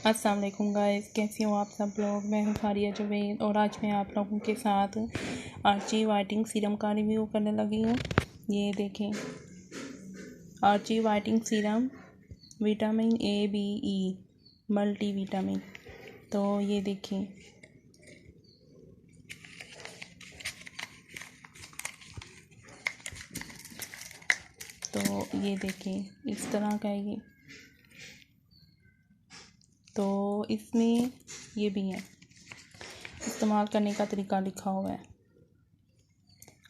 अस्सलाम वालेकुम गाइस, कैसी हो आप सब लोग। मैं हूँ फारिया जुबैर और आज मैं आप लोगों के साथ आर्ची वाइटनिंग सीरम का रिव्यू करने लगी हूँ। ये देखें, Archie whitening serum vitamin A B E multi vitamin. तो ये देखें, तो ये देखें इस तरह का ये। तो इसमें ये भी है, इस्तेमाल करने का तरीका लिखा हुआ है।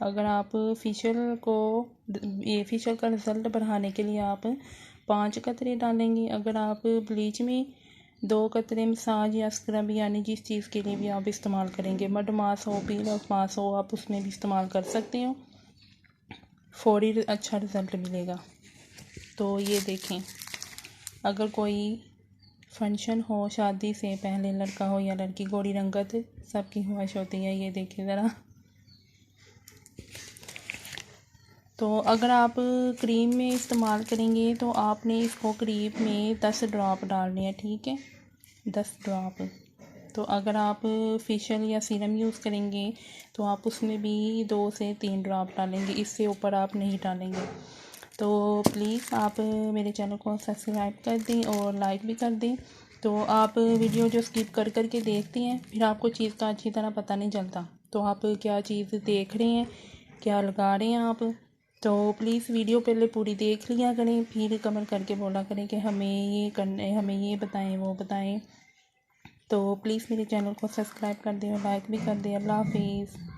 अगर आप फेशियल का रिज़ल्ट बढ़ाने के लिए आप 5 कतरे डालेंगे। अगर आप ब्लीच में 2 कतरे मसाज या स्क्रब यानी जिस चीज़ के लिए भी आप इस्तेमाल करेंगे, मड मास हो, पील ऑफ मास हो, आप उसमें भी इस्तेमाल कर सकते हो। फौरी अच्छा रिज़ल्ट मिलेगा। तो ये देखें, अगर कोई फंक्शन हो, शादी से पहले लड़का हो या लड़की, गोरी रंगत सबकी ख्वाहिश होती है। ये देखिए ज़रा। तो अगर आप क्रीम में इस्तेमाल करेंगे तो आपने इसको क्रीम में 10 ड्रॉप डालने हैं, ठीक है, 10 ड्रॉप। तो अगर आप फेशियल या सीरम यूज़ करेंगे तो आप उसमें भी 2 से 3 ड्रॉप डालेंगे, इससे ऊपर आप नहीं डालेंगे। तो प्लीज़ आप मेरे चैनल को सब्सक्राइब कर दें और लाइक भी कर दें। तो आप वीडियो जो स्किप कर कर के देखते हैं, फिर आपको चीज़ का अच्छी तरह पता नहीं चलता। तो आप क्या चीज़ देख रहे हैं, क्या लगा रहे हैं आप। तो प्लीज़ वीडियो पहले पूरी देख लिया करें, फिर कमेंट करके बोला करें कि हमें ये करना है, हमें ये बताएं, वो बताएं। तो प्लीज़ मेरे चैनल को सब्सक्राइब कर दें और लाइक भी कर दें। अल्लाह हाफिज़।